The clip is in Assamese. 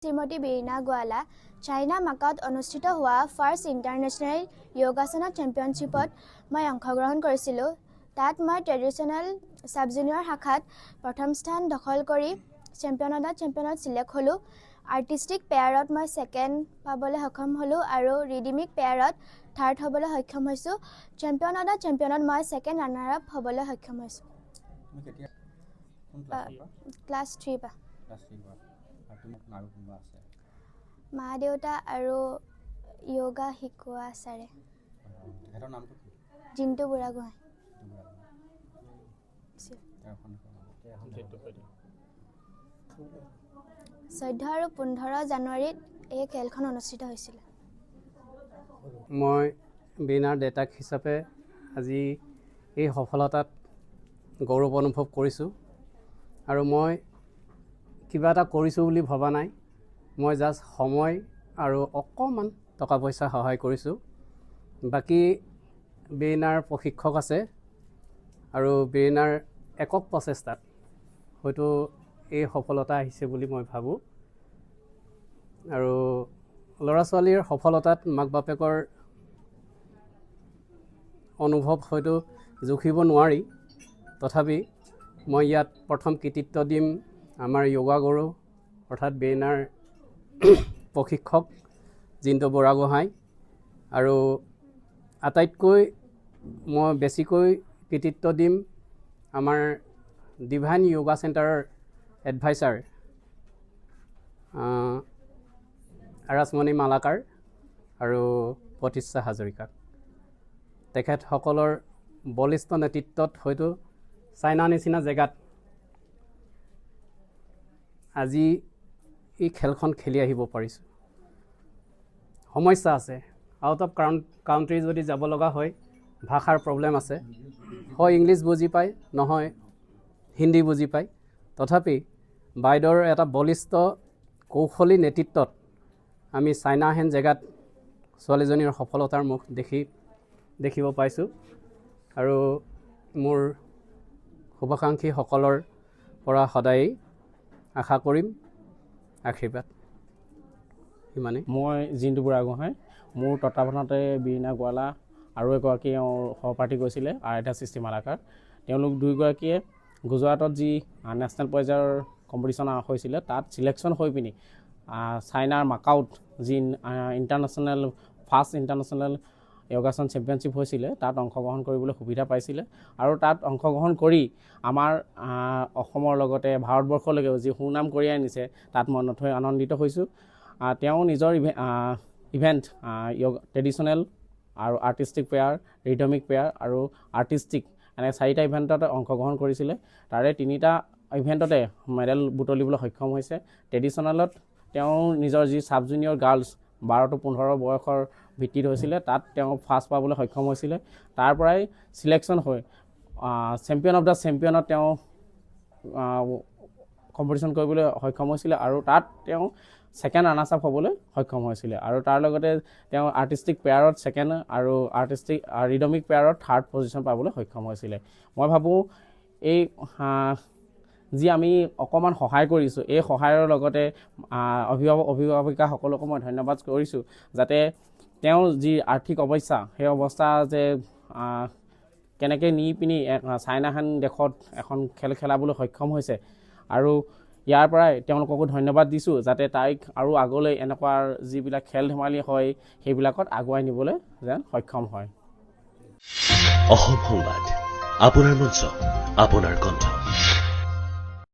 শ্ৰীমতী বিৰিনা গোৱালা চাইনা মাকাওত অনুষ্ঠিত হোৱা ফাৰ্ষ্ট ইণ্টাৰনেশ্যনেল যোগাসন চেম্পিয়নশ্বিপত মই অংশগ্ৰহণ কৰিছিলোঁ। তাত মই ট্ৰেডিশ্যনেল সাব জুনিয়ৰ শাখাত প্ৰথম স্থান দখল কৰি চেম্পিয়নত সিলেক্ট হ'লোঁ। আৰ্টিষ্টিক পেয়াৰত মই ছেকেণ্ড পাবলৈ সক্ষম হ'লোঁ আৰু ৰিডিমিক পেয়াৰত থাৰ্ড হ'বলৈ সক্ষম হৈছোঁ। চেম্পিয়নত মই ছেকেণ্ড ৰানাৰ আপ হ'বলৈ সক্ষম হৈছোঁ। ক্লাছ 3 পা। মা দেউতা আৰু য়োগা শিকোৱা ছাৰে। জিন্তু বুঢ়াগোহাঁই। 14 আৰু 15 জানুৱাৰীত এই খেলখন অনুষ্ঠিত হৈছিল। মই বিনাৰ দেউতাক হিচাপে আজি এই সফলতাত গৌৰৱ অনুভৱ কৰিছোঁ আৰু মই কিবা এটা কৰিছোঁ বুলি ভবা নাই। মই জাষ্ট সময় আৰু অকণমান টকা পইচা সহায় কৰিছোঁ। বাকী বিনাৰ প্ৰশিক্ষক আছে আৰু বিনাৰ একক প্ৰচেষ্টাত হয়তো এই সফলতা আহিছে বুলি মই ভাবোঁ। আৰু ল'ৰা ছোৱালীৰ সফলতাত মাক বাপেকৰ অনুভৱ হয়তো জুখিব নোৱাৰি। তথাপি মই ইয়াত প্ৰথম কৃতিত্ব দিম আমাৰ য়োগা গুৰু অৰ্থাৎ বিনাৰ প্ৰশিক্ষক জিন্তু বুঢ়াগোহাঁই আৰু আটাইতকৈ মই বেছিকৈ কৃতিত্ব দিম আমাৰ ডিভাইন য়োগা চেণ্টাৰৰ এডভাইচাৰ ৰাজমণি মালাকাৰ আৰু প্ৰতীক্ষা হাজৰিকাক। তেখেতসকলৰ বলিষ্ঠ নেতৃত্বত হয়তো চাইনা নিচিনা জেগাত আজি এই খেলখন খেলি আহিব পাৰিছোঁ। সমস্যা আছে, আউট অফ কাউণ্ট্ৰি যদি যাব লগা হয় ভাষাৰ প্ৰব্লেম আছে, হয় ইংলিছ বুজি পায় নহয় হিন্দী বুজি পায়। তথাপি বাইদেউৰ এটা বলিষ্ঠ কৌশলী নেতৃত্বত আমি চাইনাহেন জেগাত ছোৱালীজনীৰ সফলতাৰ মুখ দেখিব পাইছোঁ আৰু মোৰ শুভাকাংক্ষীসকলৰ পৰা সদায়েই আশা কৰিম আশীৰ্বাদ। সিমানেই। মই জিন্তু বুঢ়াগোহাঁই, মোৰ তত্বাৱধানতে বিৰিনা গোৱালা আৰু এগৰাকী সহপাঠী গৈছিলে আৰাধ্যা সৃষ্টি মালাকাৰ। তেওঁলোক দুয়োগৰাকীয়ে গুজৰাটত যি নেশ্যনেল পৰ্যায়ৰ কম্পিটিশ্যন হৈছিলে তাত ছিলেকশ্যন হৈ পিনি চাইনাৰ মাকাওত যি ফাৰ্ষ্ট ইণ্টাৰনেশ্যনেল যোগাসন চেম্পিয়নশ্বিপ হৈছিলে তাত অংশগ্ৰহণ কৰিবলৈ সুবিধা পাইছিলে আৰু তাত অংশগ্ৰহণ কৰি আমাৰ অসমৰ লগতে ভাৰতবৰ্ষলৈকে যি সুনাম কঢ়িয়াই আনিছে তাত মই নথৈ আনন্দিত হৈছোঁ। তেওঁ নিজৰ ইভেণ্ট ট্ৰেডিশ্যনেল আৰু আৰ্টিষ্টিক পেয়াৰ, ৰিদমিক পেয়াৰ আৰু আৰ্টিষ্টিক এনে 4টা ইভেণ্টত অংশগ্ৰহণ কৰিছিলে। তাৰে 3টা ইভেণ্টতে মেডেল বুটলিবলৈ সক্ষম হৈছে। ট্ৰেডিশ্যনেলত তেওঁ নিজৰ যি চাব জুনিয়ৰ গাৰ্লছ 12 to 15 বয়সৰ ভিত্তিত হৈছিলে তাত তেওঁ ফাৰ্ষ্ট পাবলৈ সক্ষম হৈছিলে। তাৰ পৰাই ছিলেকশ্যন হৈ চেম্পিয়ন অফ দ্য চেম্পিয়নত তেওঁ কম্পিটিশ্যন কৰিবলৈ সক্ষম হৈছিলে আৰু তাত তেওঁ ছেকেণ্ড ৰানাৰ্ছ আপ হ'বলৈ সক্ষম হৈছিলে আৰু তাৰ লগতে তেওঁ আৰ্টিষ্টিক পেয়াৰত ছেকেণ্ড আৰু ৰিদমিক পেয়াৰত থাৰ্ড পজিশ্যন পাবলৈ সক্ষম হৈছিলে। মই ভাবোঁ এই যি আমি অকণমান সহায় কৰিছোঁ এই সহায়ৰ লগতে অভিভাৱিকাসকলকো মই ধন্যবাদ কৰিছোঁ যাতে তেওঁ যি আৰ্থিক অৱস্থা সেই অৱস্থা যে কেনেকৈ নি পিনি চাইনাহেন দেশত এখন খেল খেলাবলৈ সক্ষম হৈছে আৰু ইয়াৰ পৰাই তেওঁলোককো ধন্যবাদ দিছোঁ যাতে তাইক আৰু আগলৈ এনেকুৱা যিবিলাক খেল ধেমালি হয় সেইবিলাকত আগুৱাই নিবলৈ যেন সক্ষম হয়। অসম সংবাদ, আপোনাৰ মঞ্চ, আপোনাৰ কণ্ঠ।